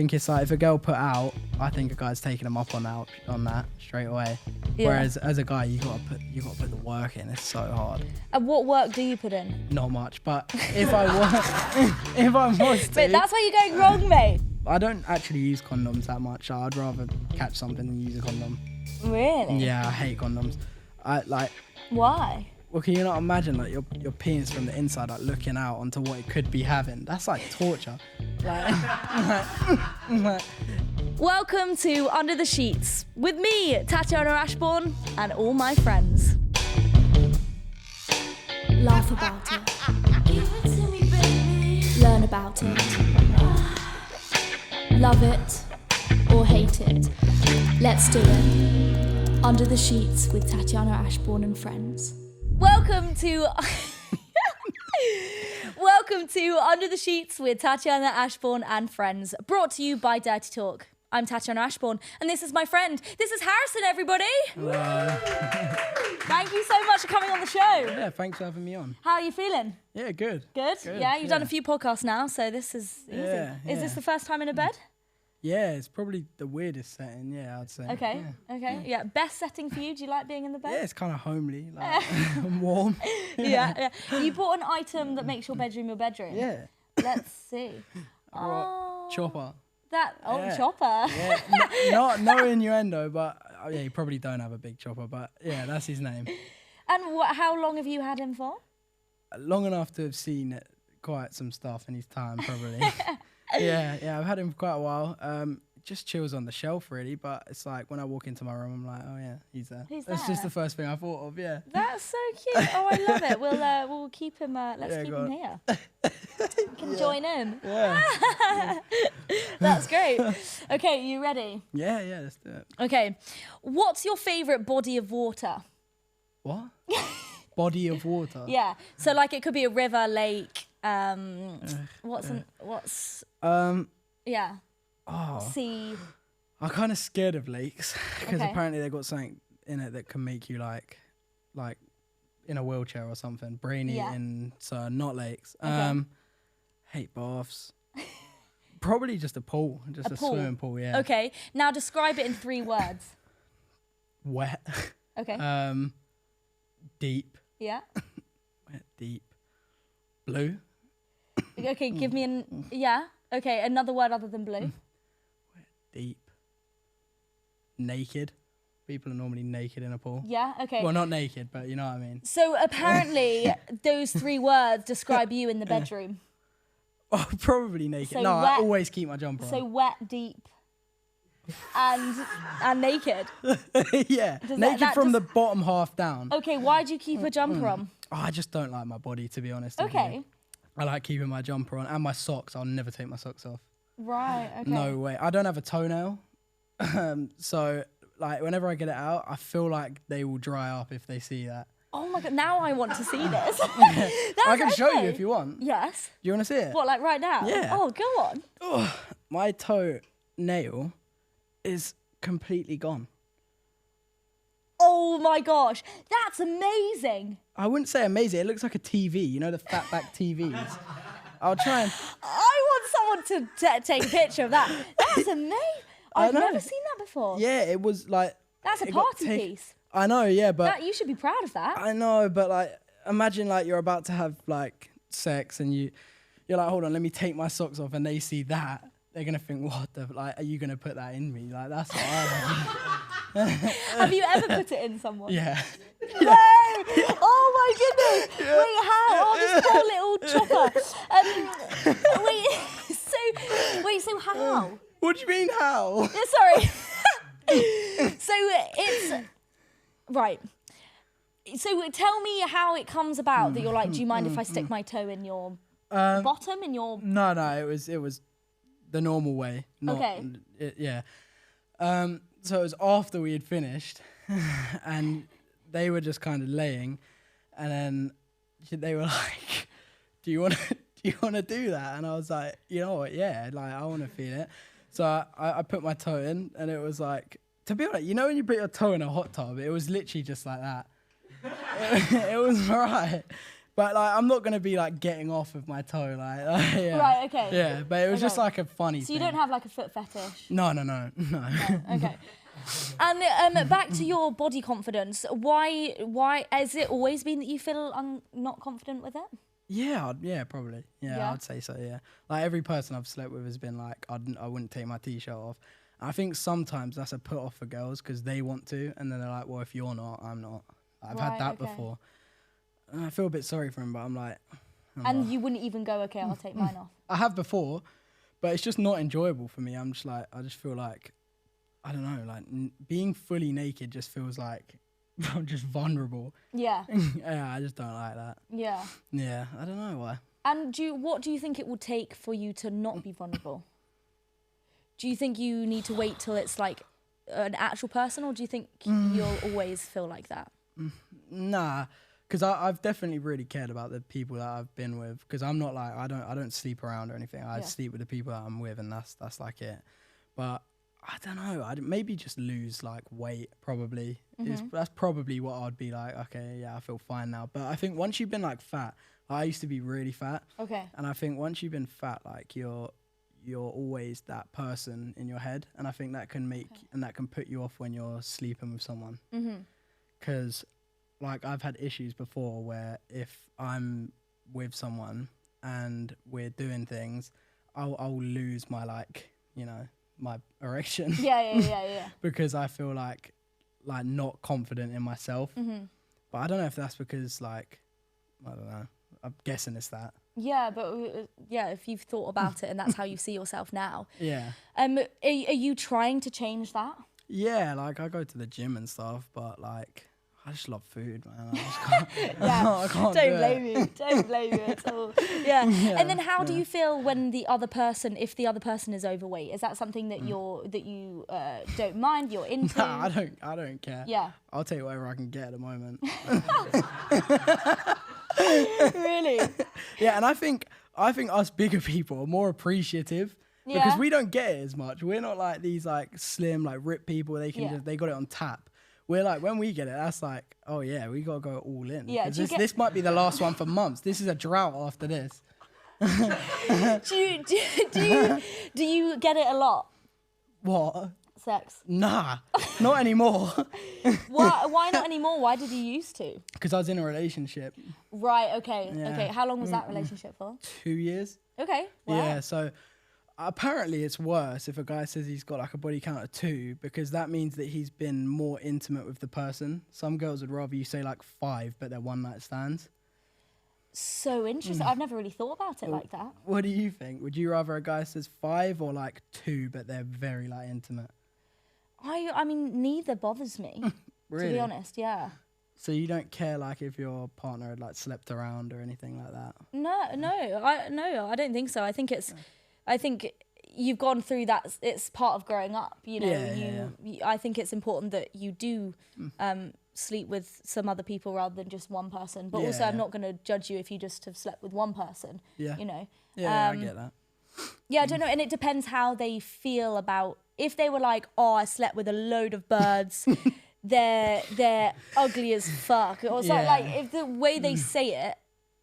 think it's like if a girl put out, I think a guy's taking them up on that straight away. Yeah. Whereas as a guy, you gotta put the work in. It's so hard. And what work do you put in? Not much, but if I was to, but that's where you're going wrong, mate. I don't actually use condoms that much. I'd rather catch something than use a condom. Really? Yeah, I hate condoms. Why? Well, can you not imagine like your penis from the inside, like looking out onto what it could be having? That's like torture. Welcome to Under the Sheets with me, Tatiana Ashbourne, and all my friends. Laugh about it. Give it to me, baby. Learn about it. Love it or hate it. Let's do it. Under the Sheets with Tatiana Ashbourne and friends. Welcome to Under the Sheets with Tatiana Ashbourne and friends, brought to you by Dirty Talk. I'm Tatiana Ashbourne, and this is my friend. This is Harrison, everybody. Hello. Thank you so much for coming on the show. Yeah, thanks for having me on. How are you feeling? Yeah, good. Good? Yeah, you've done a few podcasts now, so this is easy. Yeah. Is this the first time in a bed? Yeah, it's probably the weirdest setting, I'd say. Okay. Yeah, best setting for you? Do you like being in the bed? Yeah, it's kind of homely, like warm. Yeah. You bought an item that makes your bedroom your bedroom. Yeah. Let's see. Chopper. Chopper. Yeah, no innuendo, but yeah, you probably don't have a big chopper, but yeah, that's his name. And how long have you had him for? Long enough to have seen quite some stuff in his time, probably. Yeah, I've had him for quite a while. Just chills on the shelf, really, but it's like when I walk into my room, I'm like, oh yeah, he's there. That's just the first thing I thought of, yeah. That's so cute. Oh, I love it. We'll keep him, let's keep him here. You can join in. Yeah. That's great. Okay, you ready? Yeah, let's do it. Okay. What's your favourite body of water? What? Body of water? Yeah, so like it could be a river, lake, sea. I'm kind of scared of lakes because apparently they've got something in it that can make you like in a wheelchair or something. Brainy in not lakes. Hate baths. Probably just a pool, a swimming pool. Yeah. Okay. Now describe it in 3 words. Wet. Okay. Deep. Yeah. Wet, deep. Blue. Okay. Give me Okay. Another word other than blue. Deep. Naked. People are normally naked in a pool. Yeah, okay. Well, not naked, but you know what I mean. So apparently those 3 words describe you in the bedroom. Oh, probably naked. So I always keep my jumper on. So wet, deep, and naked. Yeah, naked from the bottom half down. Okay, why do you keep a jumper on? Oh, I just don't like my body, to be honest. Okay. I like keeping my jumper on and my socks. I'll never take my socks off. Right, okay. No way. I don't have a toenail. So, like, whenever I get it out, I feel like they will dry up if they see that. Oh my God, now I want to see this. I can show you if you want. Yes. Do you want to see it? What, like right now? Yeah. Oh, go on. Oh, my toenail is completely gone. Oh my gosh, that's amazing. I wouldn't say amazing. It looks like a TV. You know the fatback TVs? I'll try and... I want someone to take a picture of that. That's amazing. I've never seen that before. Yeah, it was like... That's a party piece. I know, yeah, but... You should be proud of that. I know, but like, imagine like you're about to have like sex and you're like, hold on, let me take my socks off, and they see that. They're going to think, what the... Like, are you going to put that in me? Like, that's what I want. Have you ever put it in someone? Yeah. No! Oh my goodness! Yeah. Wait, how? Oh, this poor little chopper. So how? What do you mean how? Sorry. So it's right. So tell me how it comes about that you're like, do you mind if I stick my toe in your bottom in your? No, it was the normal way. Okay. So it was after we had finished, and they were just kind of laying, and then they were like, "Do you want to do that?" And I was like, "You know what? Yeah, like I want to feel it." So I put my toe in, and it was like, to be honest, you know when you put your toe in a hot tub, it was literally just like that. It was right, But like, I'm not gonna be like getting off with my toe, like yeah. Right, okay. Yeah, but it was just like a funny. So you don't have like a foot fetish? No. No, okay. And back to your body confidence. Why has it always been that you feel not confident with it? Yeah, probably. Yeah, I'd say so. Yeah, like every person I've slept with has been like, I wouldn't take my t-shirt off. I think sometimes that's a put off for girls because they want to, and then they're like, well, if you're not, I'm not. I've had that before. And I feel a bit sorry for him, but I'm like. You wouldn't even go, okay, I'll take mine off. I have before, but it's just not enjoyable for me. I'm just like, I just feel like, I don't know, like being fully naked just feels like I'm just vulnerable. Yeah. Yeah, I just don't like that. Yeah. Yeah, I don't know why. And what do you think it will take for you to not be vulnerable? Do you think you need to wait till it's like an actual person, or do you think you'll always feel like that? Nah, because I've definitely really cared about the people that I've been with. Because I'm not like I don't sleep around or anything. I sleep with the people that I'm with, and that's like it. But I don't know. I'd maybe just lose like weight. Probably that's probably what I'd be like. Okay, yeah, I feel fine now. But I think once you've been like fat, I used to be really fat. Okay. And I think once you've been fat, like you're always that person in your head, and I think that can make and that can put you off when you're sleeping with someone. Because like I've had issues before where if I'm with someone and we're doing things, I'll lose my my erection. Yeah. Because I feel like not confident in myself. But I don't know if that's because like I don't know. I'm guessing it's that. Yeah, but if you've thought about it and that's how you see yourself now. Yeah. Are you trying to change that? Yeah, like I go to the gym and stuff, but like I just love food, man. I just can't. I can't Don't blame you. Don't blame you at all. Yeah. And then how do you feel when if the other person is overweight? Is that something that you don't mind? You're into? Nah, I don't care. Yeah. I'll take whatever I can get at the moment. Really? Yeah, and I think us bigger people are more appreciative because we don't get it as much. We're not like these like slim, like ripped people. They got it on tap. We're like, when we get it, that's like, oh yeah, we gotta go all in. Yeah. This might be the last one for months. This is a drought after this. Do you get it a lot? What? Sex? Nah, not anymore. Why not anymore? Why did you used to? Because I was in a relationship. Right, okay. Yeah. Okay, how long was that relationship for? 2 years. Okay, wow. Yeah, so apparently it's worse if a guy says he's got like a body count of 2 because that means that he's been more intimate with the person. Some girls would rather you say like 5, but they're one night stands. So interesting. I've never really thought about it like that. What do you think? Would you rather a guy says 5 or like 2, but they're very like intimate? I mean, neither bothers me. Really? To be honest, yeah. So you don't care like if your partner had like slept around or anything like that? No, I don't think so. I think you've gone through that. It's part of growing up. You know, I think it's important that you do sleep with some other people rather than just one person. But also, I'm not going to judge you if you just have slept with one person. Yeah. You know. Yeah, I get that. Yeah, I don't know, and it depends how they feel about. If they were like, oh, I slept with a load of birds, they're ugly as fuck. Or something like, if the way they say it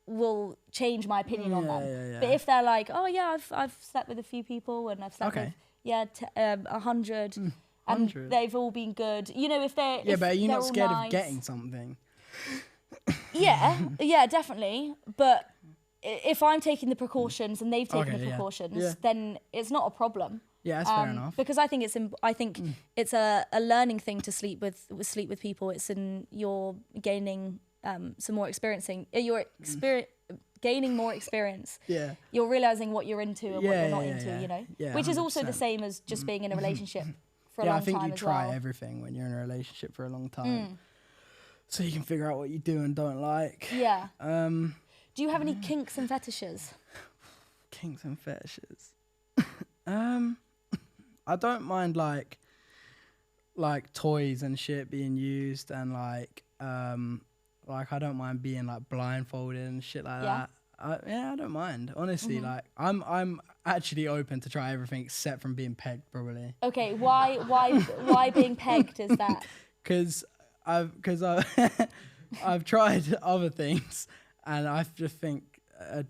will change my opinion on them. Yeah. But if they're like, oh yeah, I've slept with a few people and I've slept with 100, and they've all been good. You know, if they're but are you not scared nice, of getting something? Yeah, definitely. But if I'm taking the precautions and they've taken the precautions, then it's not a problem. Yeah, that's fair enough. Because I think it's a learning thing to sleep with people. It's you're gaining some more experiencing. Gaining more experience. Yeah. You're realizing what you're into and what you're not into. You know. Yeah, which 100%. Is also the same as just being in a relationship for a long time. Yeah, I think you try everything when you're in a relationship for a long time, so you can figure out what you do and don't like. Yeah. Do you have any kinks and fetishes? Kinks and fetishes. I don't mind like toys and shit being used, and like I don't mind being like blindfolded and shit like that. I don't mind, honestly. Like I'm actually open to try everything except from being pegged, probably. Okay, why being pegged is that? Because I've tried other things, And I just think a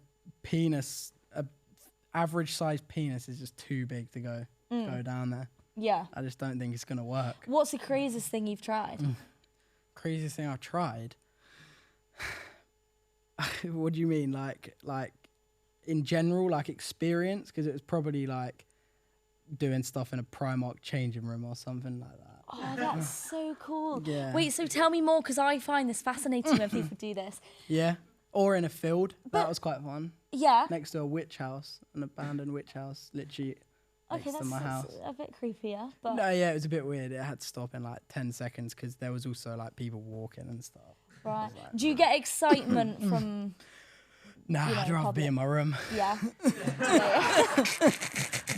average sized penis is just too big to go down there. Yeah. I just don't think it's gonna work. What's the craziest thing you've tried? Craziest thing I've tried? What do you mean? Like in general, like experience? Because it was probably like doing stuff in a Primark changing room or something like that. Oh, that's so cool. Yeah. Wait, so tell me more, because I find this fascinating when people do this. Yeah. Or in a field. That was quite fun. Yeah. Next to a witch house, an abandoned witch house, literally next to my house. A bit creepier. But No, yeah, it was a bit weird. It had to stop in like 10 seconds because there was also like people walking and stuff. Right. Do you get excitement from... Nah, I'd rather be in my room. Yeah.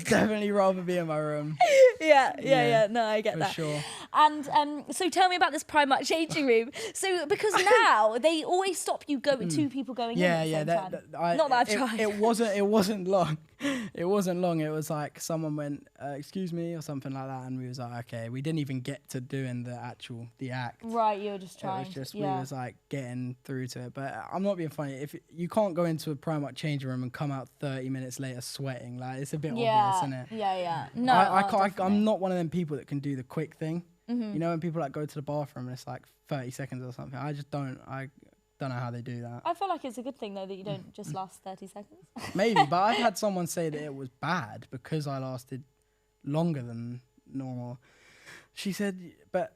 Definitely rather be in my room. Yeah. No, I get that. For sure. And so tell me about this Primark changing room. So because now they always stop you going, two people going in at the same time. Not that I've tried. It wasn't long. It wasn't long. It was like someone went, excuse me, or something like that, and we was like, okay. We didn't even get to doing the act. Right, you were just trying. It was just we was like getting through to it. But I'm not being funny. If you can't go into a Primark changing room and come out 30 minutes later sweating, like it's a bit obvious, isn't it? Yeah. No, I'm not one of them people that can do the quick thing. You know, when people like go to the bathroom and it's like 30 seconds or something. I just don't. I don't know how they do that. I feel like it's a good thing though that you don't just last 30 seconds. Maybe, but I've had someone say that it was bad because I lasted longer than normal. She said that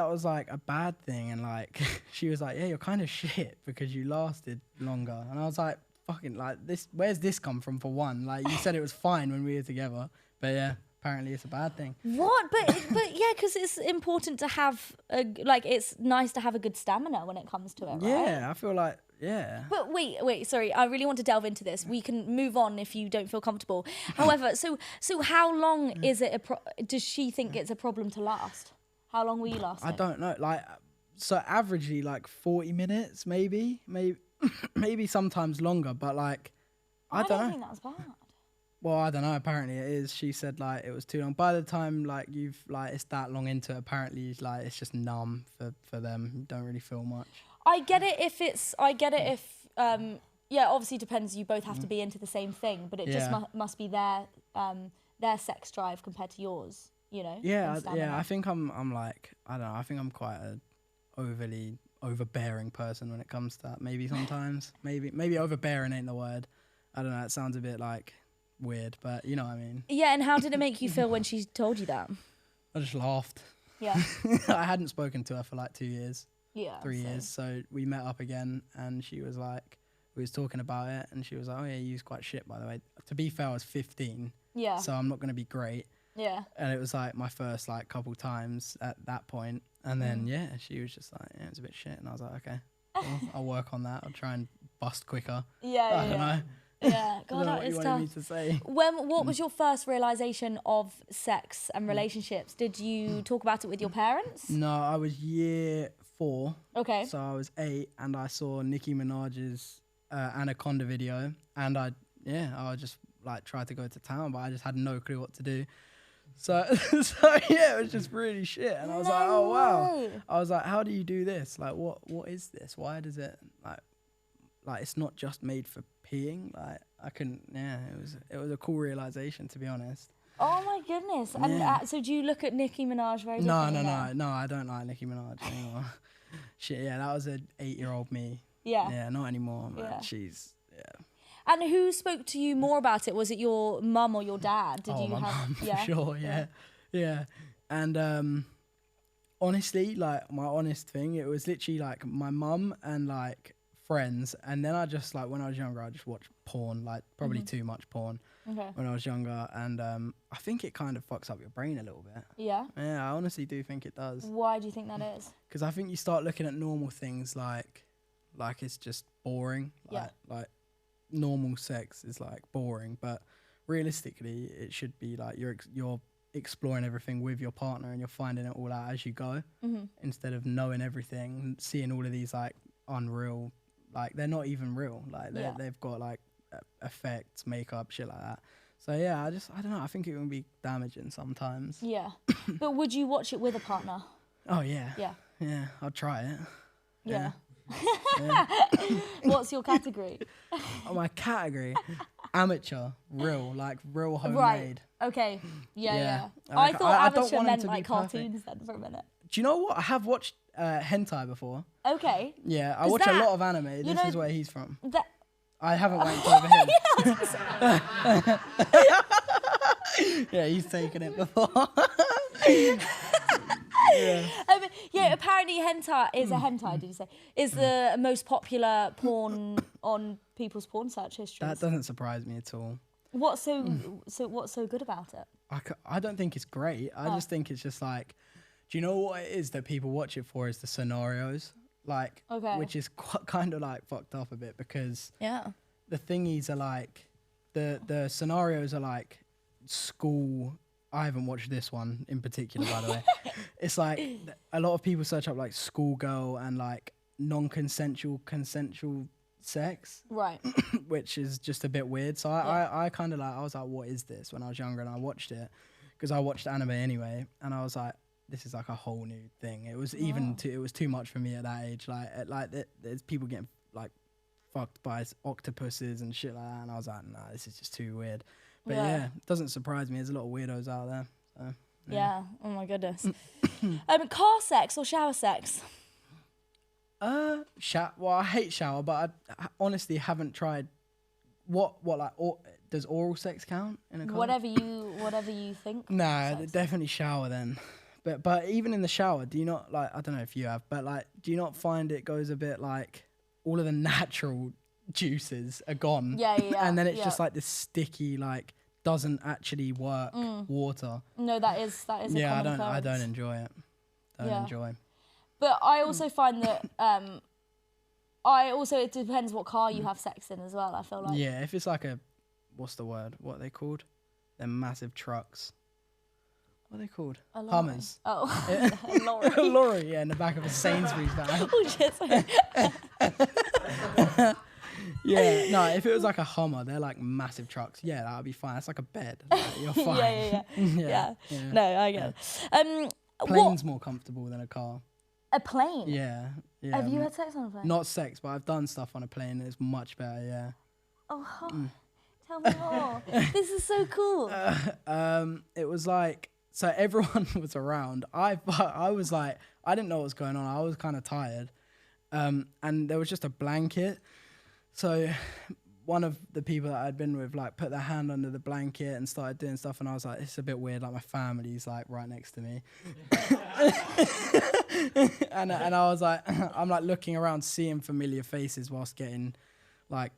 was like a bad thing, and like she was like, yeah, you're kind of shit because you lasted longer. And I was like, fucking like this. Where's this come from? For one, like you said it was fine when we were together, but yeah. Apparently it's a bad thing. What? But yeah, because it's important to have it's nice to have a good stamina when it comes to it, right? Yeah, I feel like, yeah. But wait, sorry, I really want to delve into this. We can move on if you don't feel comfortable. However, so how long is it does she think it's a problem to last? How long were you lasting? I don't know. Like, so averagely like 40 minutes, maybe sometimes longer, but like, I don't know. Think that's bad. Well, I don't know. Apparently it is. She said like it was too long. By the time like you've like it's that long into it, apparently like it's just numb for them. You don't really feel much. I get it if obviously depends. You both have to be into the same thing, but it just must be their sex drive compared to yours. You know. Yeah. I think I'm like I don't know. I think I'm quite a overly overbearing person when it comes to that. Maybe sometimes. maybe overbearing ain't the word. I don't know. It sounds a bit like weird, but you know what I mean. Yeah, and how did it make you feel when she told you that? I just laughed. Yeah. I hadn't spoken to her for like 2 years. Yeah. 3 years. So we met up again and she was like, we was talking about it and she was like, oh yeah, you was quite shit by the way. To be fair, I was 15. Yeah. So I'm not going to be great. Yeah. And it was like my first like couple times at that point. And then, she was just like, yeah, it's a bit shit. And I was like, okay, cool. I'll work on that. I'll try and bust quicker. Yeah. I don't know. Yeah, God, that is tough. Me to say. What was your first realization of sex and relationships? Did you talk about it with your parents? No, I was year 4. Okay. So I was 8 and I saw Nicki Minaj's Anaconda video and I just like tried to go to town, but I just had no clue what to do. So yeah, it was just really shit. And I was like, oh wow. I was like, how do you do this? Like, what is this? Why does it like it's not just made for peeing? Like I couldn't. Yeah, it was a cool realization, to be honest. Oh my goodness! Yeah. And so do you look at Nicki Minaj very differently now? No, I don't like Nicki Minaj anymore. Shit, yeah, that was an 8-year-old me. Yeah. Yeah, not anymore, man. Yeah. She's And who spoke to you more about it? Was it your mum or your dad? My mum, for sure. Yeah. And honestly, like my honest thing, it was literally like my mum and like friends, and then I just like when I was younger I just watched porn, like probably too much porn when I was younger, and I think it kind of fucks up your brain a little bit. Yeah I honestly do think it does. Why do you think that is? Because I think you start looking at normal things like it's just boring, like normal sex is like boring, but realistically it should be like you're exploring everything with your partner and you're finding it all out as you go, instead of knowing everything, seeing all of these like unreal, like they're not even real, like they've got like effects, makeup, shit like that. So yeah, I don't know, I think it would be damaging sometimes. Yeah. But would you watch it with a partner? Oh yeah. I'll try it. Yeah. Yeah. What's your category? Oh, my category, amateur, real homemade. Right. Okay. Yeah. Like, I thought I don't amateur want 'em meant to be like cartoons then for a minute. Do you know what? I have watched hentai before. Okay. Yeah, I watch a lot of anime. This is where he's from. I haven't went over him. Yeah, he's taken it before. Yeah. Apparently hentai is a hentai. Did you say is the most popular porn on people's porn search history? That doesn't surprise me at all. What's so good about it? I don't think it's great. I just think it's just like, do you know what it is that people watch it for? Is the scenarios, like, which is kind of like fucked up a bit because the thingies are like, the scenarios are like school. I haven't watched this one in particular, by the way. It's like a lot of people search up like schoolgirl and like consensual sex, right? Which is just a bit weird. So I kind of like, I was like, what is this? When I was younger and I watched it because I watched anime anyway, and I was like, this is like a whole new thing. It was it was too much for me at that age. There's people getting like fucked by octopuses and shit like that, and I was like, nah, this is just too weird. But yeah, it doesn't surprise me. There's a lot of weirdos out there. So, yeah. Oh my goodness. Car sex or shower sex? Well, I hate shower, but I honestly haven't tried. Does oral sex count in a car? Whatever you think. Nah, definitely shower then. But even in the shower, do you not like? I don't know if you have, but like, do you not find it goes a bit like all of the natural juices are gone? Yeah. And then it's just like this sticky, like doesn't actually work water. No, that is a common occurrence. I don't enjoy it. Enjoy. But I also find that it depends what car you have sex in as well. I feel like. Yeah, if it's like what's the word? What are they called? They're massive trucks. What are they called? Hummers. Oh, a lorry. A lorry, yeah, in the back of a Sainsbury's van. Oh shit! Yeah, no, if it was like a Hummer, they're like massive trucks. Yeah, that would be fine. It's like a bed. Like, you're fine. Yeah. No, I get it. Plane's more comfortable than a car. A plane? Yeah. Have you had sex on a plane? Not sex, but I've done stuff on a plane and it's much better, yeah. Oh, tell me more. This is so cool. It was like, so everyone was around. I was like, I didn't know what was going on. I was kind of tired. And there was just a blanket. So one of the people that I'd been with like put their hand under the blanket and started doing stuff, and I was like, it's a bit weird, like my family's like right next to me. and I was like, I'm like looking around seeing familiar faces whilst getting like,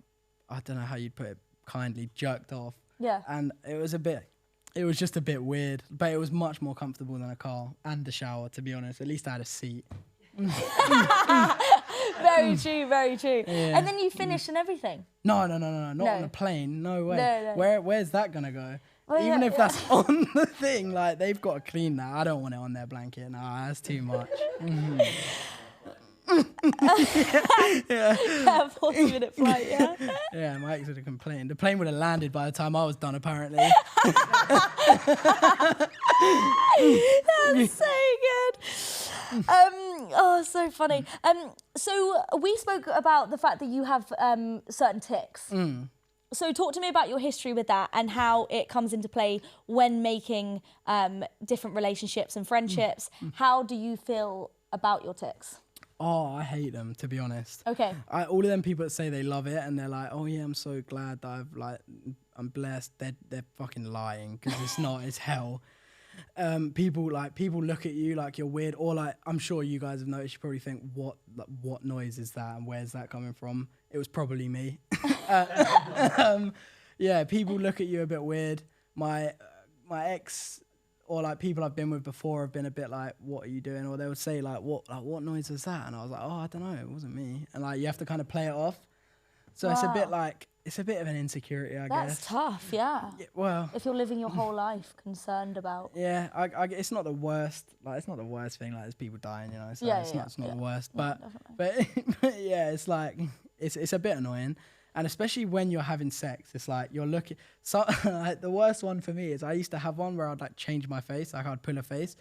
I don't know how you'd put it kindly, jerked off. Yeah. And it was just a bit weird, but it was much more comfortable than a car and the shower, to be honest. At least I had a seat. Very true, very true. Yeah. And then you finish and everything. No, not on a plane. No way. No. Where's that gonna go? Well, Even if that's on the thing, like they've got to clean that. I don't want it on their blanket. No, that's too much. Yeah, 40-minute flight, yeah? Yeah, my ex would have complained. The plane would have landed by the time I was done, apparently. That's so good. So funny. So we spoke about the fact that you have certain tics. So talk to me about your history with that and how it comes into play when making different relationships and friendships. How do you feel about your tics? Oh, I hate them, to be honest. Okay. All of them people that say they love it and they're like, oh yeah, I'm so glad that I'm blessed. They're fucking lying because it's not. It's hell. People look at you like you're weird, or like I'm sure you guys have noticed. You probably think, what noise is that and where's that coming from? It was probably me. Yeah, people look at you a bit weird. My ex. Or like people I've been with before have been a bit like, what are you doing? Or they would say like, what noise was that? And I was like, oh, I don't know, it wasn't me. And like you have to kind of play it off. So it's a bit of an insecurity, I guess. That's tough, yeah. Well, if you're living your whole life concerned about. Yeah, it's not the worst. Like it's not the worst thing. Like there's people dying, you know. So it's not the worst. But yeah, it's like it's a bit annoying. And especially when you're having sex, it's like you're looking. So like, the worst one for me is I used to have one where I'd like change my face, like I'd pull a face,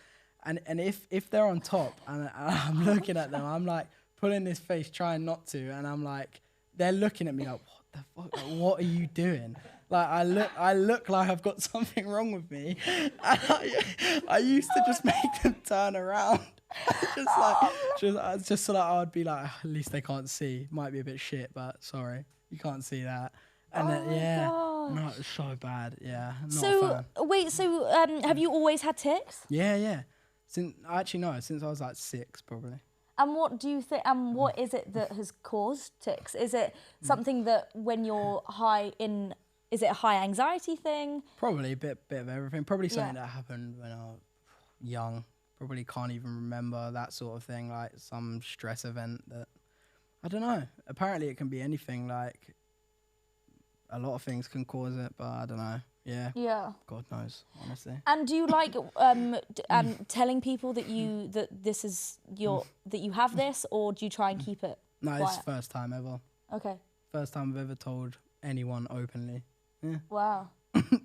and if they're on top and I'm looking at them, I'm like pulling this face, trying not to, and I'm like, they're looking at me like, what the fuck? Like, what are you doing? Like, I look like I've got something wrong with me. And I used to just make them turn around. just so that I'd be like, at least they can't see. Might be a bit shit, but sorry, you can't see that. And then, no, it was so bad. Yeah, not a fan. Wait, so have you always had tics? Yeah. Since I was like 6, probably. And what do you think? And what is it that has caused tics? Is it something that when you're is it a high anxiety thing? Probably a bit of everything. Probably something that happened when I was young. Probably can't even remember that sort of thing. Like some stress event that, I don't know. Apparently it can be anything. Like a lot of things can cause it, but I don't know. Yeah. God knows, honestly. And do you like telling people that this is that you have this, or do you try and keep it quiet? No, it's the first time ever. Okay. First time I've ever told anyone openly. Yeah. Wow.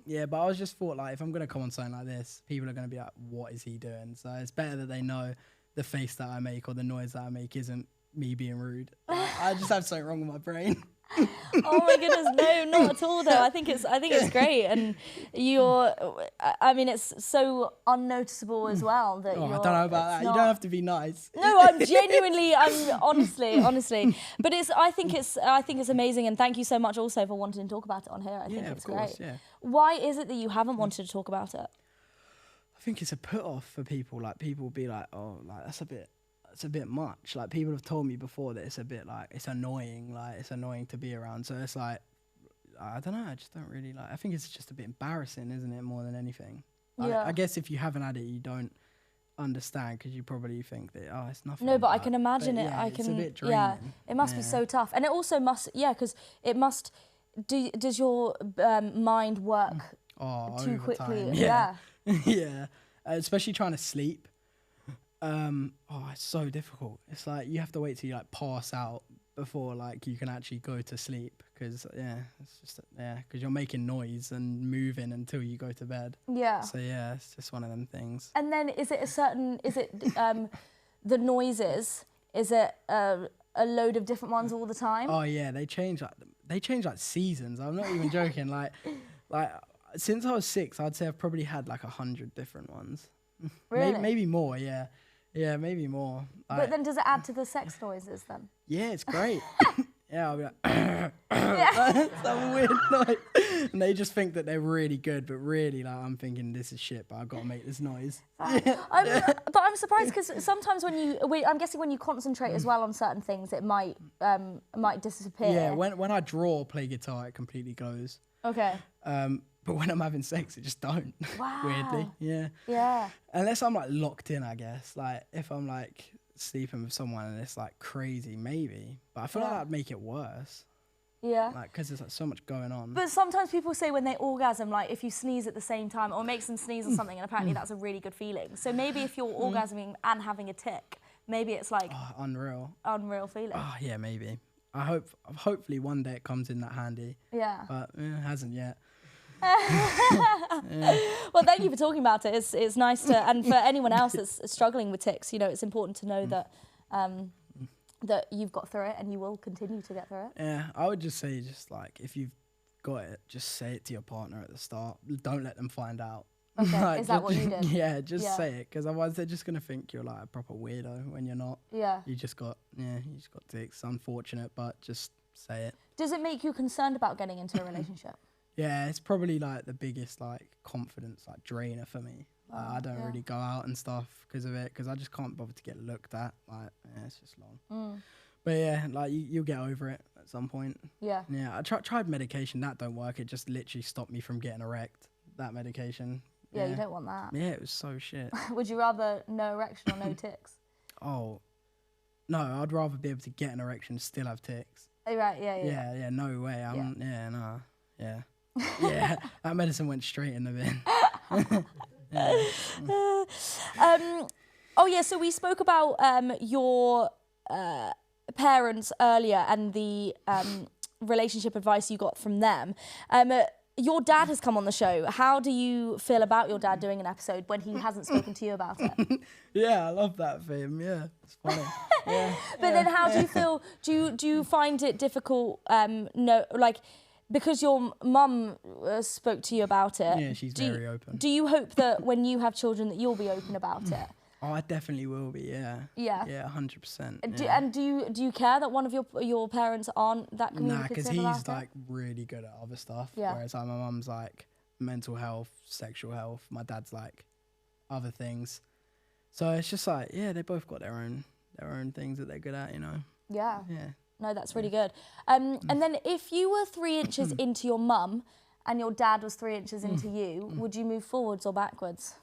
Yeah, but I was just thought, like, if I'm gonna come on something like this, people are gonna be like, what is he doing? So it's better that they know the face that I make or the noise that I make isn't me being rude. I just have something wrong with my brain. Oh my goodness, no, not at all though. I think it's great, and it's so unnoticeable as well that I don't know about that. You don't have to be nice. No, I'm honestly. But I think it's amazing, and thank you so much also for wanting to talk about it on here. I think it's great. Yeah. Why is it that you haven't wanted to talk about it? I think it's a put off for people. Like people will be like, oh, like that's a bit much. Like people have told me before that it's a bit like, it's annoying. Like it's annoying to be around. So it's like, I don't know. I just don't really like, I think it's just a bit embarrassing, isn't it? More than anything. Like, I guess if you haven't had it, you don't understand because you probably think that, oh, it's nothing. No, but I can imagine it. Yeah, it's a bit draining. It must be so tough. And it also must, because it must, does your mind work too quickly? Time. Yeah. Yeah. Especially trying to sleep. It's so difficult. It's like you have to wait till you like pass out before like you can actually go to sleep because because you're making noise and moving until you go to bed. Yeah. So yeah, it's just one of them things. And then is it the noises? Is it a load of different ones all the time? Oh yeah, they change like seasons. I'm not even joking. like since I was 6, I'd say I've probably had like 100 different ones. Really? Maybe more. Yeah. Yeah, maybe more. But then does it add to the sex noises then? Yeah, it's great. Yeah, I'll be like, some weird noise. And they just think that they're really good, but really, like, I'm thinking this is shit, but I've got to make this noise. But I'm surprised because sometimes I'm guessing when you concentrate as well on certain things, it might disappear. Yeah, when I draw or play guitar, it completely goes. Okay. But when I'm having sex, it just don't. Wow. Weirdly, yeah. Yeah. Unless I'm like locked in, I guess. Like if I'm like sleeping with someone and it's like crazy, maybe. But I feel like that'd make it worse. Yeah. Like because there's like so much going on. But sometimes people say when they orgasm, like if you sneeze at the same time or makes them sneeze or something, and apparently that's a really good feeling. So maybe if you're orgasming and having a tic, maybe it's like unreal feeling. Oh yeah, maybe. Hopefully one day it comes in that handy. Yeah. But it hasn't yet. Well, thank you for talking about it. It's nice to, and for anyone else that's struggling with tics, it's important to know that that you've got through it and you will continue to get through it. Yeah, I would just say, just like if you've got it, just say it to your partner at the start. Don't let them find out. Okay, like, is that what you did? Yeah, just say it, because otherwise they're just gonna think you're like a proper weirdo when you're not. Yeah. You just got tics. It's unfortunate, but just say it. Does it make you concerned about getting into a relationship? Yeah, it's probably like the biggest like confidence like drainer for me. I don't really go out and stuff because of it, because I just can't bother to get looked at. Like, it's just long. But yeah, like you'll get over it at some point. Yeah. Yeah, I tried medication, that don't work. It just literally stopped me from getting erect. That medication. Yeah, you don't want that. Yeah, it was so shit. Would you rather no erection or no tics? Oh, no, I'd rather be able to get an erection and still have tics. Oh, right, yeah. Yeah, no way. Yeah. Yeah, that medicine went straight in the bin. So we spoke about your parents earlier and the relationship advice you got from them. your dad has come on the show. How do you feel about your dad doing an episode when he hasn't spoken to you about it? Yeah, I love that for him. Yeah, it's funny. Yeah. But then how do you feel? Do you find it difficult? Because your mum spoke to you about it. Yeah, she's very open. Do you hope that when you have children that you'll be open about it? Oh, I definitely will be. Yeah. Yeah. Yeah, 100%. Do you care that one of your parents aren't that communicative? Nah, because he's like really good at other stuff. Yeah. Whereas like my mum's like mental health, sexual health. My dad's like other things. So it's just like, yeah, they both got their own things that they're good at, you know. Yeah. Yeah. No, that's really good. And then if you were 3 inches into your mum and your dad was 3 inches into you, would you move forwards or backwards?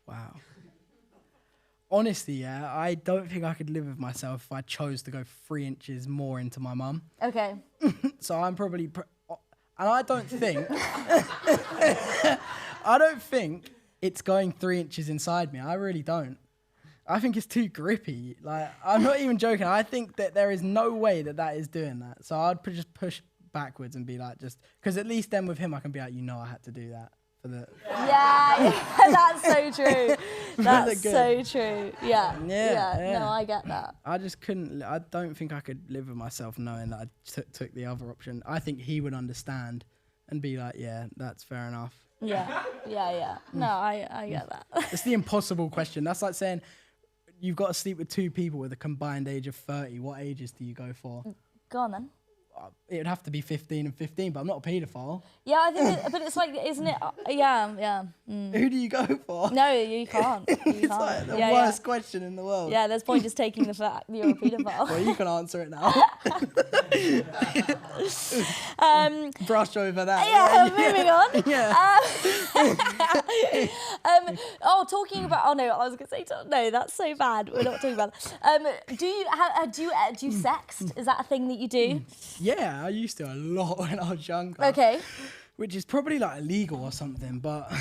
Wow. Honestly, yeah, I don't think I could live with myself if I chose to go 3 inches more into my mum. Okay. So I'm probably, and I don't think, I don't think it's going 3 inches inside me. I really don't. I think it's too grippy. Like, I'm not even joking. I think that there is no way that is doing that. So I'd just push backwards and be like, because at least then with him, I can be like, I had to do that. Yeah, that's so true. That's so true. Yeah. No, I get that. I just couldn't. I don't think I could live with myself knowing that I took the other option. I think he would understand and be like, yeah, that's fair enough. Yeah. No, I get that. It's the impossible question. That's like saying you've got to sleep with 2 people with a combined age of 30. What ages do you go for? Go on then. It would have to be 15 and 15, but I'm not a paedophile. Yeah, I think, but it's like, isn't it? Yeah. Who do you go for? No, you can't. It's like the worst question in the world. Yeah, there's point just taking the fact that you're a paedophile. Well, you can answer it now. Brush over that. Yeah, moving on. Yeah. Talking about. Oh no, I was gonna say. No, that's so bad. We're not talking about that. Do you sext? Is that a thing that you do? Yeah, I used to a lot when I was younger. Okay. Which is probably like illegal or something, but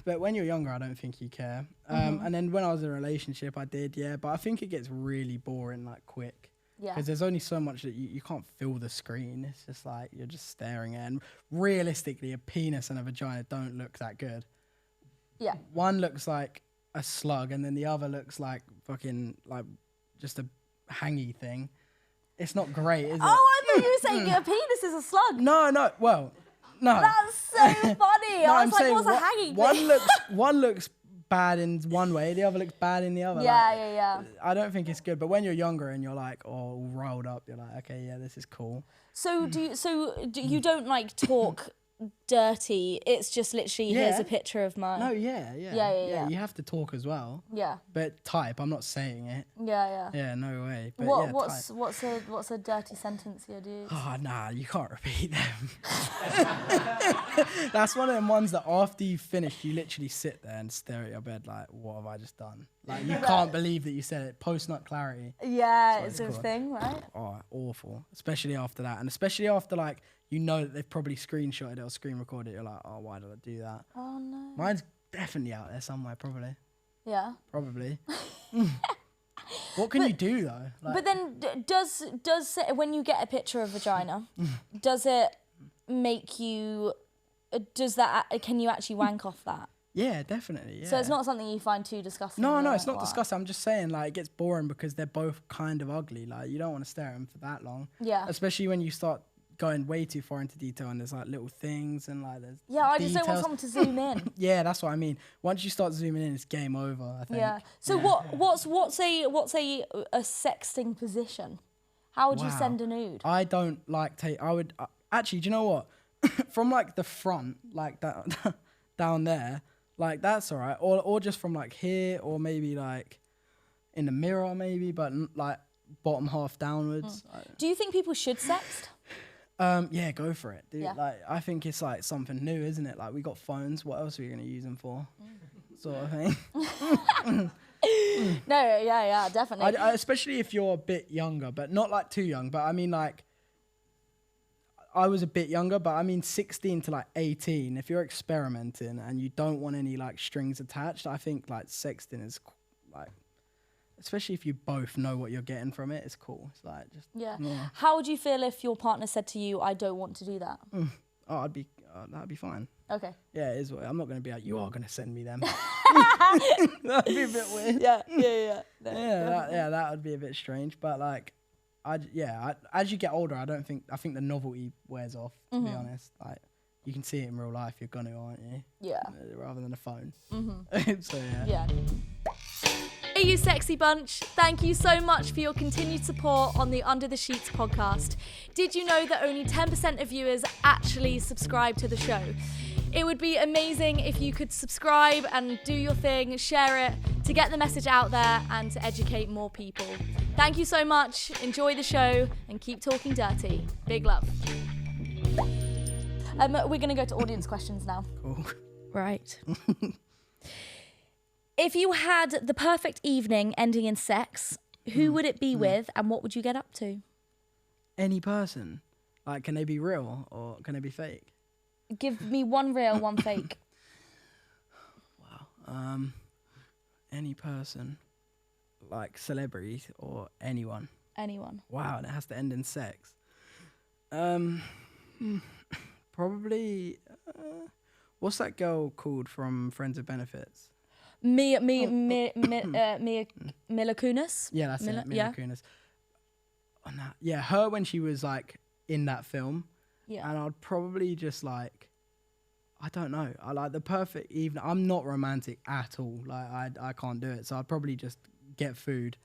when you're younger, I don't think you care. And then when I was in a relationship, I did, yeah. But I think it gets really boring, like quick. Yeah. Because there's only so much that you can't fill the screen. It's just like you're just staring at it. And realistically, a penis and a vagina don't look that good. Yeah. One looks like a slug, and then the other looks like fucking like just a hangy thing. It's not great, is it? Oh, I thought you were saying a penis is a slug. No. Well, no. That's so funny. No, I I'm was like, saying what's a hanging thing? One looks bad in one way, the other looks bad in the other. Yeah. I don't think it's good. But when you're younger and you're like, all riled up, you're like, okay, yeah, this is cool. So you don't like talk dirty? It's just literally here's a picture of mine. No, yeah. You have to talk as well. Yeah. But type. I'm not saying it. Yeah. Yeah, no way. But what's a dirty sentence you do? Oh nah, you can't repeat them. That's one of them ones that after you finish, you literally sit there and stare at your bed like, what have I just done? Like you can't believe that you said it. Post-nut clarity. Yeah, it's a thing, right? Oh, awful. Especially after that, and especially after like you know that they've probably screenshotted it or screen recorded it. You're like, oh, why did I do that? Oh no. Mine's definitely out there somewhere, probably. Yeah. Probably. What can you do though? Like, but then does when you get a picture of vagina, does it make you? Can you actually wank off that? Yeah, definitely. Yeah. So it's not something you find too disgusting. No, it's not disgusting. I'm just saying, like, it gets boring because they're both kind of ugly. Like, you don't want to stare at them for that long. Yeah. Especially when you start going way too far into detail and there's like little things and like there's I just don't want someone to zoom in. Yeah, that's what I mean. Once you start zooming in, it's game over, I think. Yeah. So what's a sexting position? How would you send a nude? I don't like I would actually, do you know what? From like the front, like that down there, like that's all right. Or just from like here, or maybe like in the mirror maybe, but like bottom half downwards. Do you think people should sext? Yeah, go for it, dude. Yeah. Like, I think it's like something new, isn't it? Like, we got phones. What else are we gonna use them for? Sort of thing. No, yeah, definitely. Especially if you're a bit younger, but not like too young. But I mean, like, I was a bit younger, but I mean 16 to like 18. If you're experimenting and you don't want any like strings attached, I think like sexting is like. Especially if you both know what you're getting from it, it's cool. It's like just yeah. How would you feel if your partner said to you, "I don't want to do that"? Oh, that'd be fine. Okay. Yeah, it is. I'm not going to be like, you are going to send me them. That'd be a bit weird. Yeah. No, that would be a bit strange. But like, as you get older, I think the novelty wears off. To be honest, like you can see it in real life. You're gonna, aren't you? Yeah. Rather than a phone. So yeah. Yeah. Hey, you sexy bunch. Thank you so much for your continued support on the Under the Sheets podcast. Did you know that only 10% of viewers actually subscribe to the show? It would be amazing if you could subscribe and do your thing, share it, to get the message out there and to educate more people. Thank you so much. Enjoy the show and keep talking dirty. Big love. We're going to go to audience questions now. Cool. Right. If you had the perfect evening ending in sex, who would it be with and what would you get up to? Any person. Like, can they be real or can they be fake? Give me one real, one fake. Wow. Any person. Like celebrity or anyone. Anyone. Wow, and it has to end in sex. Probably. What's that girl called from Friends with Benefits? Mila Kunis? Yeah, that's it. Mila Kunis. Oh, no. Yeah, her when she was like in that film. Yeah. And I'd probably just like, I don't know. I like the perfect evening. I'm not romantic at all. Like I can't do it. So I'd probably just get food,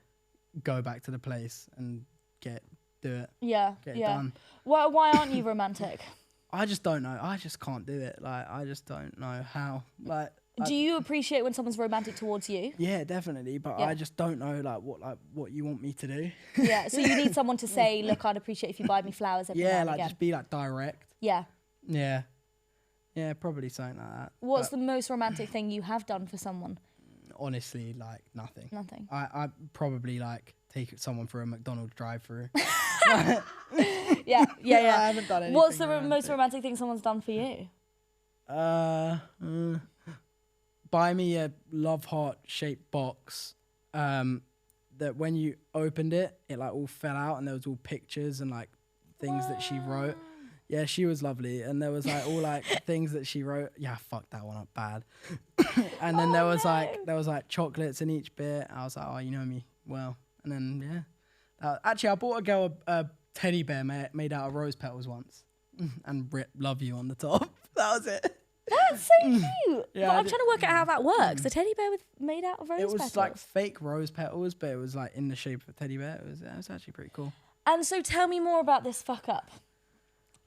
go back to the place and do it. Yeah. Get it done. Why aren't you romantic? I just don't know. I just can't do it. Like I just don't know how. Like. Do you appreciate when someone's romantic towards you? Yeah, definitely. But I just don't know what you want me to do. Yeah. So you need someone to say, look, I'd appreciate if you buy me flowers every now and again. Just be like direct. Yeah. Yeah. Yeah, probably something like that. What's the most romantic thing you have done for someone? Honestly, like nothing. Nothing. I probably like take someone for a McDonald's drive-through. Yeah. I haven't done anything. What's the most romantic thing someone's done for you? Buy me a love heart shaped box that when you opened it, it like all fell out and there was all pictures and like things that she wrote. Yeah, she was lovely. And there was like all like things that she wrote. Yeah, I fucked that one up bad. And then there was like chocolates in each bit. I was like, oh, you know me well. And then, yeah. Actually, I bought a girl a teddy bear made out of rose petals once and writ love you on the top. That was it. That's so cute. Yeah, but I'm trying to work out how that works. A teddy bear made out of rose petals. It was like fake rose petals, but it was like in the shape of a teddy bear. It was actually pretty cool. And so tell me more about this fuck up.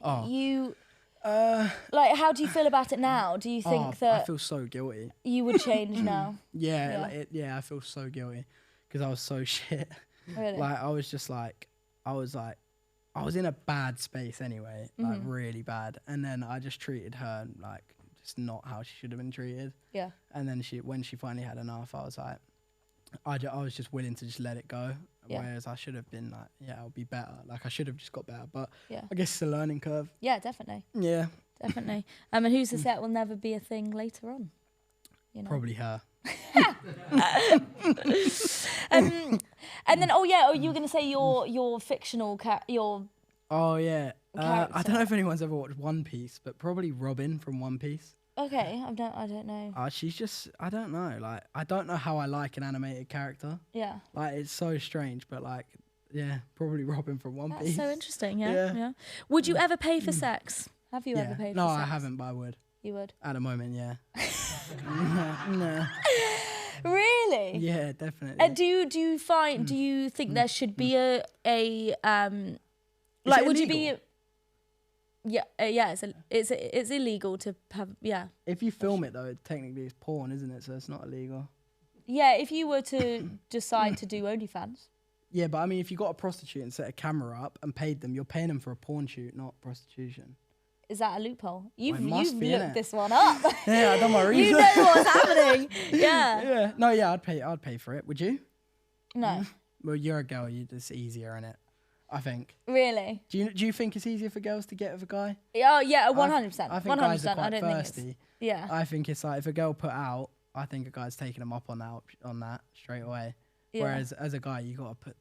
Oh. You, like, how do you feel about it now? Do you think that... I feel so guilty. You would change now? Yeah, I feel so guilty because I was so shit. Really? Like, I was in a bad space anyway, like really bad. And then I just treated her like just not how she should have been treated. Yeah. And then when she finally had enough, I was like, I was just willing to just let it go. Yeah. Whereas I should have been like, yeah, I'll be better. Like I should have just got better. But I guess it's a learning curve. Yeah, definitely. Yeah. Definitely. And who's to say it will never be a thing later on? You know? Probably her. And then, you were going to say your fictional Oh, yeah. I don't know if anyone's ever watched One Piece, but probably Robin from One Piece. Okay, I don't know. She's just, I don't know. Like, I don't know how I like an animated character. Yeah. Like, it's so strange, but like, yeah, probably Robin from One Piece. That's so interesting, yeah. Would you ever pay for sex? Have you ever paid for sex? No, I haven't, but I would. You would? At the moment, yeah. No. Really? Yeah, definitely. Do you think there should be a like, would you be... it's illegal to have, If you film it, though, technically it's porn, isn't it? So it's not illegal. Yeah, if you were to decide to do OnlyFans. Yeah, but I mean, if you got a prostitute and set a camera up and paid them, you're paying them for a porn shoot, not prostitution. Is that a loophole? You've looked this one up. Yeah, I've done my research. You know what's happening. Yeah. Yeah. No, yeah, I'd pay for it. Would you? No. Well, you're a girl. It's easier, innit? I think. Really? Do you think it's easier for girls to get with a guy? Oh yeah, 100%. I think guys are quite I don't thirsty. think it's, yeah. I think it's like if a girl put out, I think a guy's taking them up on that straight away. Yeah. Whereas as a guy, you gotta put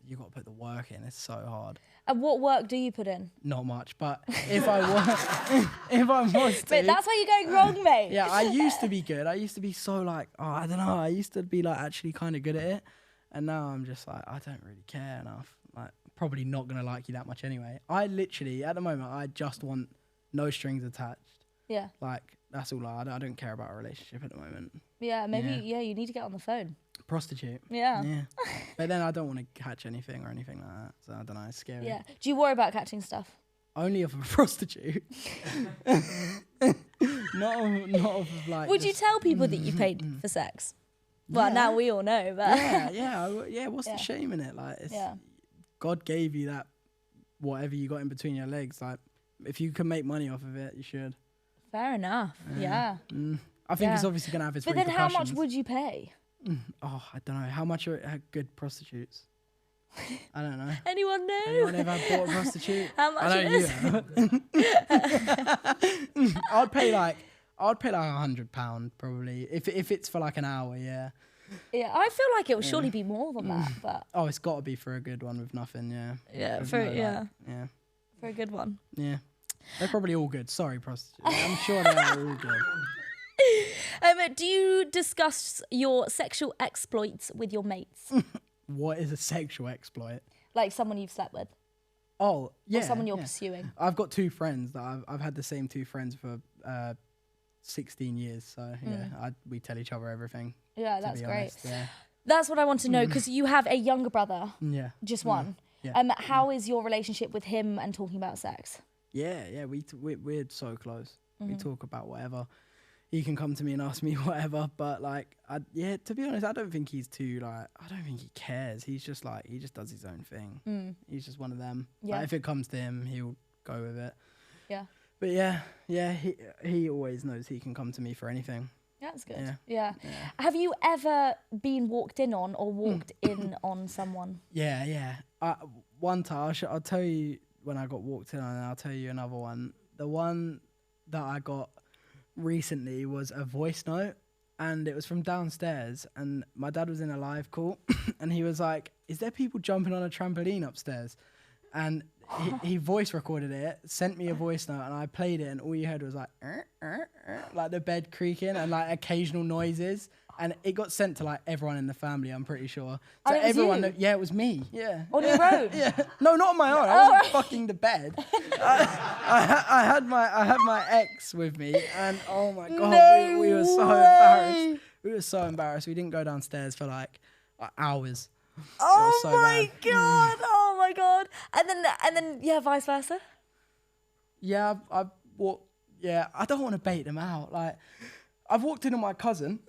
the work in. It's so hard. And what work do you put in? Not much, but if I was to, But that's where you're going wrong, mate. yeah, I used to be good. I used to be so like, I don't know. I used to be like actually kind of good at it, and now I'm just like, I don't really care enough. Like, probably not gonna like you that much anyway. I literally, at the moment, I just want no strings attached. Yeah. Like, that's all. I don't care about a relationship at the moment. Yeah, maybe, you need to get on the phone. Prostitute. Yeah. Yeah. But then I don't want to catch anything or anything like that. So I don't know. It's scary. Yeah. Do you worry about catching stuff? Only of a prostitute. not of like. Would you tell people that you paid for sex? Well, now we all know, but yeah. What's the shame in it? Like, yeah. God gave you that, whatever you got in between your legs. Like, if you can make money off of it, you should. Fair enough. Yeah. I think it's obviously gonna have its But then, how much repercussions. would you pay? Oh, I don't know. How much are good prostitutes? I don't know. Anyone know? Anyone ever bought a prostitute? How much I know it you is? have. I'd pay like £100 probably if it's for like an hour. Yeah. Yeah, I feel like it will surely be more than that, but Oh, it's got to be for a good one with nothing. Yeah. yeah, There's for no, like, yeah. for a good one. Yeah. They're probably all good. Sorry, prostitutes. I'm sure they're all good. Do you discuss your sexual exploits with your mates? What is a sexual exploit? Like someone you've slept with, Oh, yeah. or someone you're yeah. pursuing? I've got two friends that I've had the same two friends for 16 years. So yeah, we tell each other everything. Yeah, to that's be great. honest, yeah. That's what I want to know, because you have a younger brother, Yeah. just one. Yeah. How is your relationship with him and talking about sex? Yeah. We're so close. We talk about whatever. He can come to me and ask me whatever, but like, to be honest, I don't think he's too like. I don't think he cares. He's just like, he just does his own thing. He's just one of them. Yeah. Like, if it comes to him, he'll go with it. Yeah. But he always knows he can come to me for anything. That's good. Yeah. Have you ever been walked in on or walked in on someone? Yeah. One time, I'll tell you when I got walked in on, and I'll tell you another one. The one that I got recently was a voice note, and it was from downstairs, and my dad was in a live call, and he was like, "Is there people jumping on a trampoline upstairs?" And he voice recorded it, sent me a voice note, and I played it, and all you heard was like like the bed creaking and like occasional noises, and it got sent to like everyone in the family, I'm pretty sure. So it was everyone, you? Yeah, it was me. Yeah. On your own? Yeah. No, not on my own. I wasn't fucking the bed. I had my ex with me, and oh my god, we were so embarrassed. We were so embarrassed. We didn't go downstairs for like hours. Oh so my bad. god! Oh my god! And then yeah, vice versa. Yeah, I walked. Yeah, I don't want to bait them out. Like, I've walked in on my cousin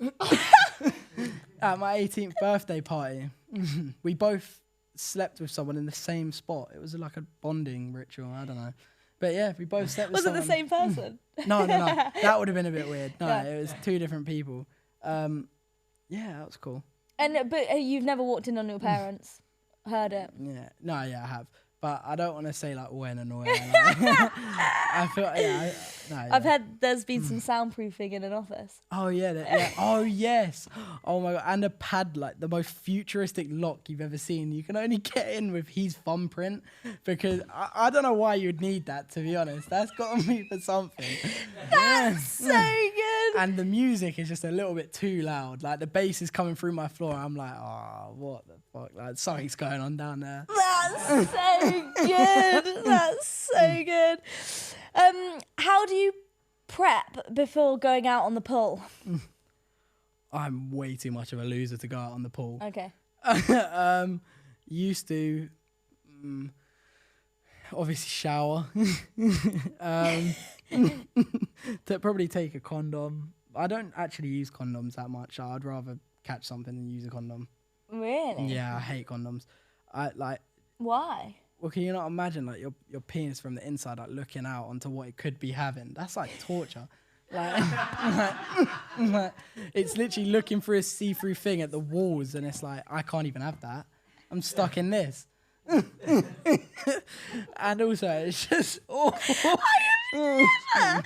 at my 18th birthday party. We both slept with someone in the same spot. It was like a bonding ritual. I don't know, but yeah, we both slept with Was it someone. the same person? No. That would have been a bit weird. No, Yeah. it was two different people. Yeah, that was cool. But you've never walked in on your parents? Heard it? Yeah, no, yeah, I have. But I don't want to say like when and where. Like, I feel, yeah. I've heard there's been some soundproofing in an office. Oh yeah. Oh yes. Oh my god. And a pad, like the most futuristic lock you've ever seen. You can only get in with his thumbprint, because I don't know why you'd need that, to be honest. That's got to be for something. That's so good. And the music is just a little bit too loud. Like the bass is coming through my floor. I'm like, oh, what the fuck? Like something's going on down there. That's so good. That's so good. How do you prep before going out on the pool? I'm way too much of a loser to go out on the pool. Okay. Used to obviously shower. To probably take a condom. I don't actually use condoms that much. I'd rather catch something than use a condom. Really? Yeah, I hate condoms. Why? Well, can you not imagine like your penis from the inside, like looking out onto what it could be having? That's like torture. Like, it's literally looking through a see-through thing at the walls, and it's like, I can't even have that. I'm stuck in this. And also, it's just awful. I've never heard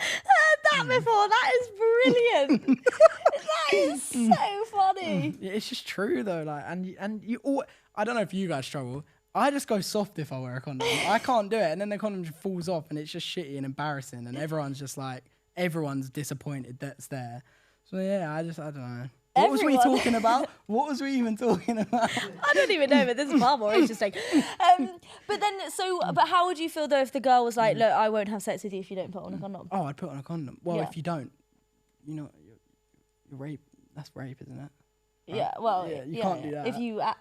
that before. That is brilliant. That is so funny. Yeah, it's just true though. Like, and you all. I don't know if you guys struggle. I just go soft if I wear a condom. I can't do it, and then the condom just falls off, and it's just shitty and embarrassing, and everyone's just like, everyone's disappointed that's there. So yeah, I don't know. What was we talking about? What was we even talking about? I don't even know, but this is far more interesting. But how would you feel though if the girl was like, look, I won't have sex with you if you don't put on a condom? Oh, I'd put on a condom. Well, if you don't, you know, you're rape. That's rape, isn't it? Right? Yeah, well, you can't do that.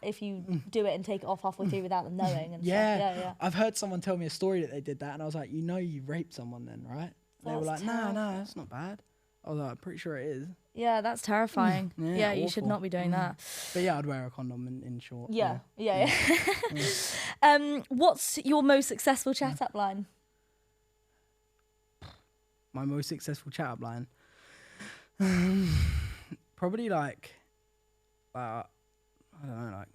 If you do it and take it off halfway through without them knowing and yeah. I've heard someone tell me a story that they did that, and I was like, you know, you raped someone then, right? They were like, no, that's not bad. I was like, I'm pretty sure it is. Yeah, that's terrifying. Yeah, you awful. should not be doing that. But yeah, I'd wear a condom in short. Yeah. What's your most successful chat up line? My most successful chat up line? Probably like, I don't know, like,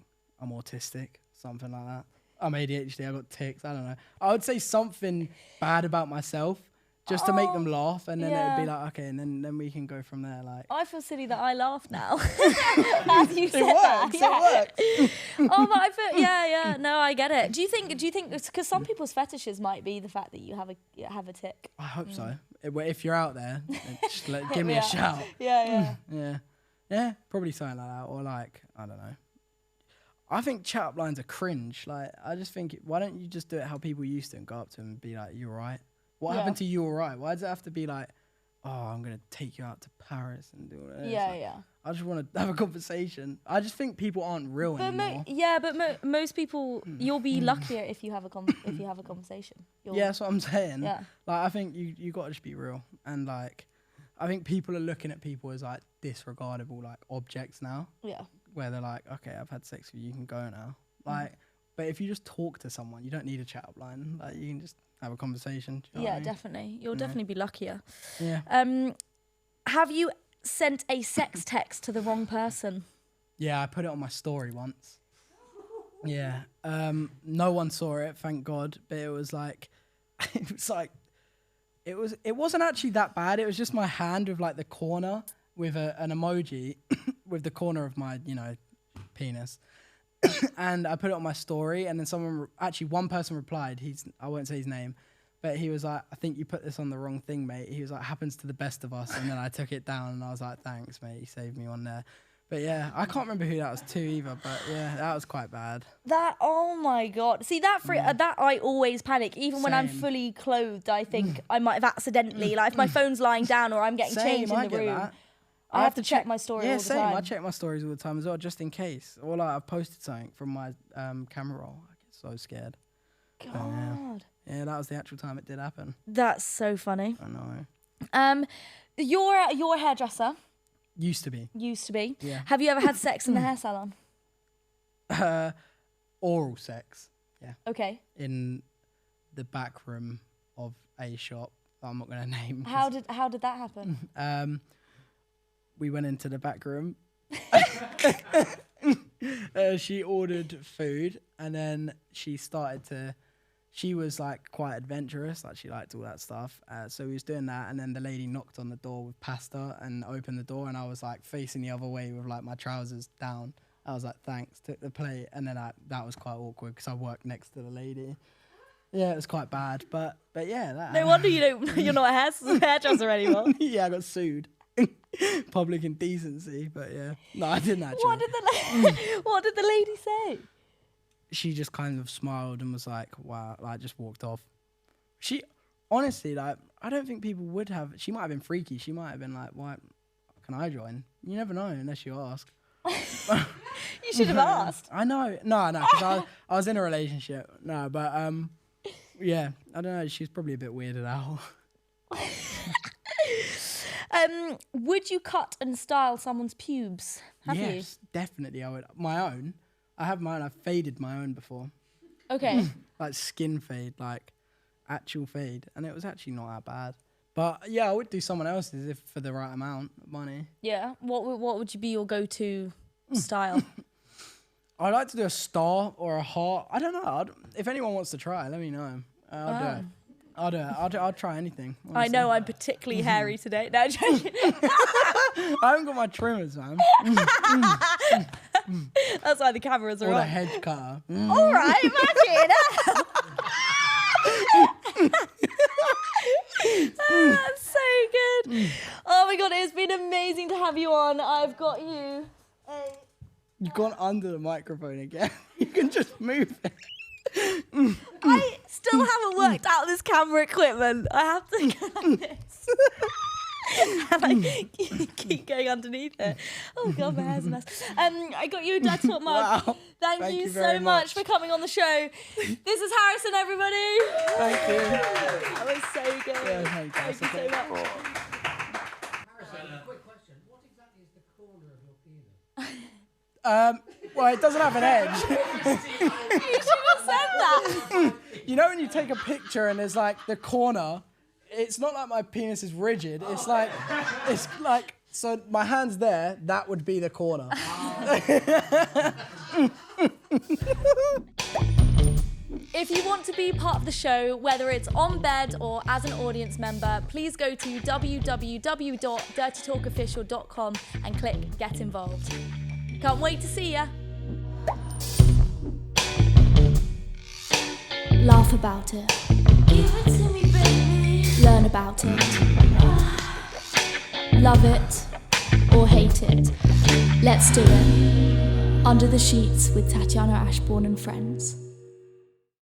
I'm autistic, something like that. I'm ADHD, I got tics, I don't know. I would say something bad about myself, just to make them laugh, and then it'd be like, okay, and then we can go from there. Like, I feel silly that I laugh now. As you said that. It works. Oh, but I feel, no, I get it. Do you think, because some people's fetishes might be the fact that you have a tic? I hope so. If you're out there, just give me a shout. Yeah, probably something like that, or like, I don't know. I think chat up lines are cringe. Like, I just think, why don't you just do it how people used to and go up to them and be like, you alright? What happened to you alright? Why does it have to be like, oh, I'm going to take you out to Paris and do all that? I just want to have a conversation. I just think people aren't real anymore. But most people, you'll be luckier if you have a conversation. Yeah, that's what I'm saying. Yeah. Like, I think you got to just be real. And like, I think people are looking at people as like disregardable like objects now. Yeah. Where they're like, okay, I've had sex with you, you can go now. Like, but if you just talk to someone, you don't need a chat up line. Like, you can just have a conversation. Do you know what I mean? Definitely. You'll definitely be luckier. Yeah. Have you sent a sex text to the wrong person? Yeah, I put it on my story once. Yeah. No one saw it, thank God. But it was like, it wasn't actually that bad. It was just my hand with like the corner with an emoji with the corner of my, penis. And I put it on my story, and then one person replied, I won't say his name, but he was like, I think you put this on the wrong thing, mate. He was like, happens to the best of us. And then I took it down, and I was like, thanks, mate, you saved me on there. But yeah, I can't remember who that was to either, but yeah, that was quite bad. Oh my God. See, that I always panic. Even when I'm fully clothed, I think I might have accidentally, like if my phone's lying down or I'm getting changed in the room. I have to check my story all the time. I check my stories all the time as well, just in case. Or like I've posted something from my camera roll. I get so scared. God. Yeah, that was the actual time it did happen. That's so funny. I know. You're a hairdresser. Used to be. Yeah. Have you ever had sex in the hair salon? Oral sex. Yeah. Okay. In the back room of a shop that I'm not going to name. How did that happen? We went into the back room. She ordered food, and then she was like quite adventurous, like she liked all that stuff. So we was doing that, and then the lady knocked on the door with pasta and opened the door, and I was like facing the other way with like my trousers down. I was like, thanks, took the plate, and then that was quite awkward because I worked next to the lady. Yeah, it was quite bad, but yeah. No wonder you're not a hairdresser anymore. Yeah, I got sued. Public indecency, but yeah. No, I didn't actually. What did the lady say? She just kind of smiled and was like, wow, like just walked off. She, honestly, like, I don't think people would have, she might have been freaky. She might have been like, why, can I join? You never know unless you ask. You should have asked. I know. No, because I was in a relationship. No, but yeah, I don't know. She's probably a bit weirded out. Would you cut and style someone's pubes? Yes, definitely I would. My own. I have mine. I've faded my own before. Okay. Like skin fade, like actual fade. And it was actually not that bad. But yeah, I would do someone else's if for the right amount of money. Yeah. What would you be your go-to style? I'd like to do a star or a heart. I don't know. If anyone wants to try, let me know. I'll do it. I'll do it. I'll try anything. Honestly. I know I'm particularly hairy today. No, I'm joking. I haven't got my trimmers, man. That's why the cameras are Or on. the hedge cutter. All right, imagine. That's so good. Oh my God, it's been amazing to have you on. I've got you. You've gone under the microphone again. You can just move it. I still haven't worked out this camera equipment. I have to go like this. And I keep going underneath it. Oh God, my hair's a mess. I got you a Dirty Talk mug. Wow. Thank you so much for coming on the show. This is Harrison, everybody. Thank you. That was so good. Yeah, thank you Thank you so much. Harrison, a quick question. What exactly is the corner of your penis? Well, it doesn't have an edge. You should have said that. You know when you take a picture and there's like the corner, it's not like my penis is rigid. It's like, so my hand's there, that would be the corner. If you want to be part of the show, whether it's on bed or as an audience member, please go to www.dirtytalkofficial.com and click Get Involved. Can't wait to see ya. Laugh about it. Give it to me, baby. Learn about it. Love it or hate it. Let's do it. Under the Sheets with Tatiana Ashbourne and friends.